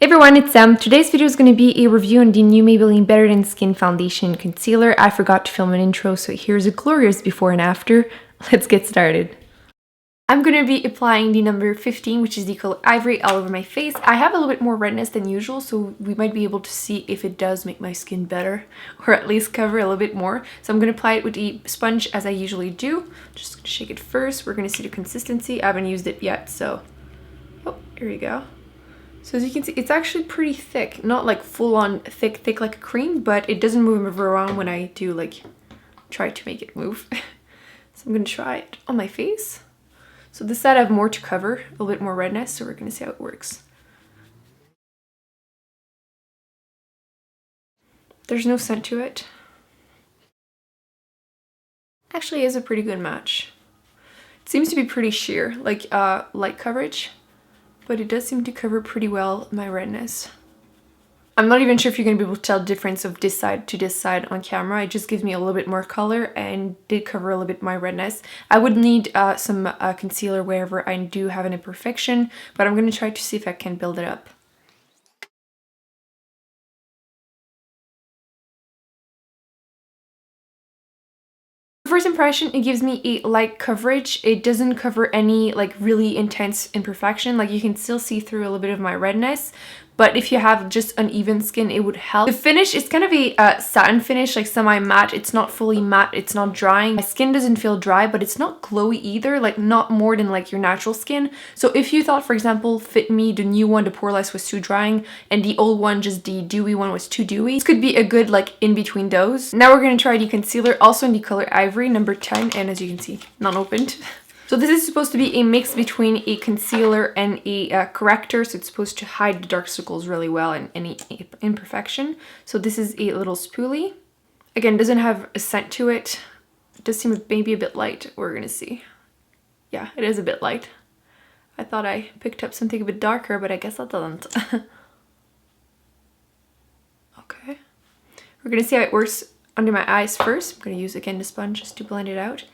Hey everyone, it's Sam. Today's video is going to be a review on the new Maybelline Better Skin Foundation Concealer. I forgot to film an intro, so here's a glorious before and after. Let's get started. I'm going to be applying the number 15, which is the color Ivory, all over my face. I have a little bit more redness than usual, so we might be able to see if it does make my skin better, or at least cover a little bit more. So I'm going to apply it with the sponge as I usually do. Just going to shake it first. We're going to see the consistency. I haven't used it yet, so... Oh, here you go. So as you can see, it's actually pretty thick. Not like full on thick like a cream, but it doesn't move around when I do like try to make it move. So I'm gonna try it on my face. So this side I have more to cover, a little bit more redness, so we're gonna see how it works. There's no scent to it. Actually, it is a pretty good match. It seems to be pretty sheer, like light coverage. But it does seem to cover pretty well my redness. I'm not even sure if you're going to be able to tell the difference of this side to this side on camera. It just gives me a little bit more color and did cover a little bit my redness. I would need some concealer wherever I do have an imperfection, but I'm going to try to see if I can build it up. First impression, it gives me a light coverage. It doesn't cover any like really intense imperfection. Like you can still see through a little bit of my redness, but if you have just uneven skin, it would help. The finish is kind of a satin finish, like semi-matte. It's not fully matte, it's not drying. My skin doesn't feel dry, but it's not glowy either, like not more than like your natural skin. So if you thought, for example, Fit Me, the new one, the poreless was too drying, and the old one, just the dewy one, was too dewy, this could be a good like in between those. Now we're going to try the concealer, also in the color Ivory, number 10, and as you can see, non-opened. So this is supposed to be a mix between a concealer and a corrector, so it's supposed to hide the dark circles really well and any imperfection. So this is a little spoolie. Again, doesn't have a scent to it. It does seem maybe a bit light. We're gonna see. Yeah, it is a bit light. I thought I picked up something a bit darker, but I guess that doesn't. Okay. We're gonna see how it works under my eyes first. I'm gonna use again the sponge just to blend it out.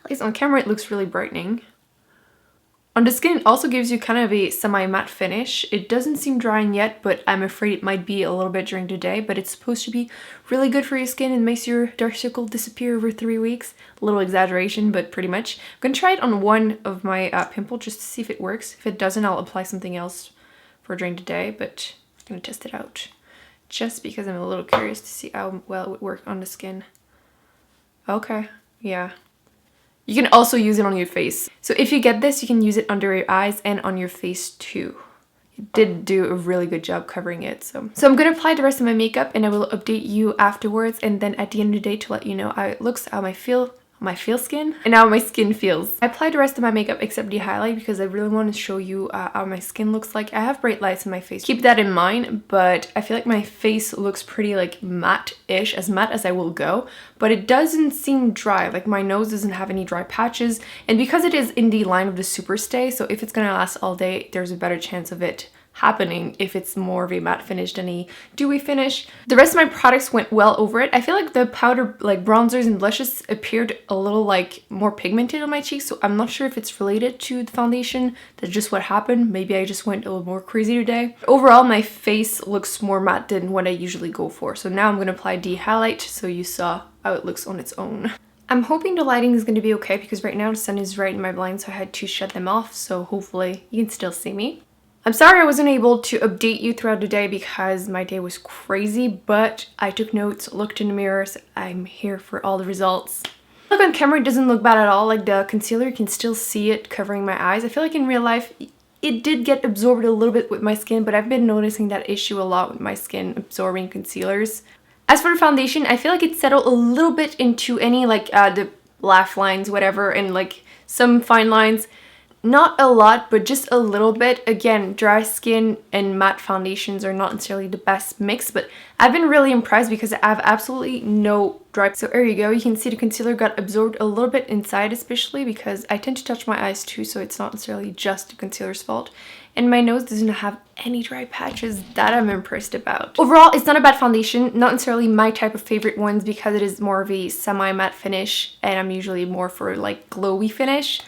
At least on camera it looks really brightening. On the skin it also gives you kind of a semi-matte finish. It doesn't seem drying yet, but I'm afraid it might be a little bit during the day, but it's supposed to be really good for your skin and makes your dark circle disappear over 3 weeks. A little exaggeration, but pretty much. I'm gonna try it on one of my pimple just to see if it works. If it doesn't, I'll apply something else for during the day, but I'm gonna test it out. Just because I'm a little curious to see how well it would work on the skin. Okay, yeah. You can also use it on your face. So if you get this, you can use it under your eyes and on your face too. It did do a really good job covering it. So I'm going to apply the rest of my makeup and I will update you afterwards, and then at the end of the day to let you know how it looks, how I feel, my skin, and how my skin feels. I applied the rest of my makeup except the highlight because I really want to show you how my skin looks like. I have bright lights in my face, keep that in mind, but I feel like my face looks pretty like matte-ish, as matte as I will go, but it doesn't seem dry. Like my nose doesn't have any dry patches, and because it is in the line of the Super Stay, so if it's gonna last all day, there's a better chance of it happening if it's more of a matte finish than a dewy finish. The rest of my products went well over it. I feel like the powder, like bronzers and blushes, appeared a little like more pigmented on my cheeks, so I'm not sure if it's related to the foundation. That's just what happened. Maybe I just went a little more crazy today. Overall, my face looks more matte than what I usually go for. So now I'm going to apply the highlight so you saw how it looks on its own. I'm hoping the lighting is going to be okay because right now the sun is right in my blinds, so I had to shut them off, so hopefully you can still see me. I'm sorry I wasn't able to update you throughout the day because my day was crazy, but I took notes, looked in the mirrors. I'm here for all the results. Look on camera, it doesn't look bad at all. Like the concealer, you can still see it covering my eyes. I feel like in real life, it did get absorbed a little bit with my skin, but I've been noticing that issue a lot with my skin absorbing concealers. As for the foundation, I feel like it settled a little bit into any like the laugh lines, whatever, and like some fine lines. Not a lot, but just a little bit. Again, dry skin and matte foundations are not necessarily the best mix, but I've been really impressed because I have absolutely no dry. So there you go. You can see the concealer got absorbed a little bit inside, especially because I tend to touch my eyes too, so it's not necessarily just the concealer's fault. And my nose doesn't have any dry patches. That I'm impressed about. Overall, it's not a bad foundation. Not necessarily my type of favorite ones because it is more of a semi-matte finish, and I'm usually more for like glowy finish.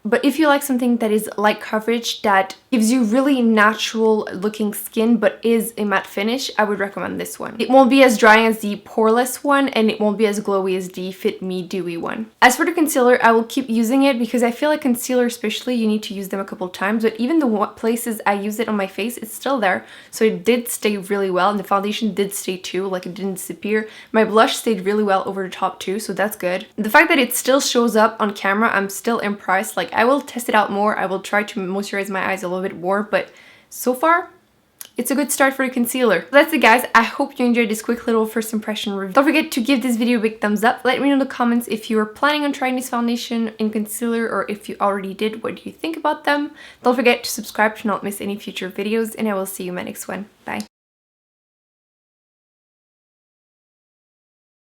But if you like something that is light coverage, that gives you really natural looking skin but is a matte finish, I would recommend this one. It won't be as dry as the Poreless one, and it won't be as glowy as the Fit Me Dewy one. As for the concealer, I will keep using it because I feel like concealer especially, you need to use them a couple times, but even the places I use it on my face, it's still there. So it did stay really well, and the foundation did stay too, like it didn't disappear. My blush stayed really well over the top too, so that's good. The fact that it still shows up on camera, I'm still impressed. Like, I will test it out more. I will try to moisturize my eyes a little bit more, but so far, it's a good start for a concealer. That's it, guys. I hope you enjoyed this quick little first impression review. Don't forget to give this video a big thumbs up. Let me know in the comments if you are planning on trying this foundation and concealer, or if you already did, what do you think about them? Don't forget to subscribe to not miss any future videos, and I will see you in my next one. Bye.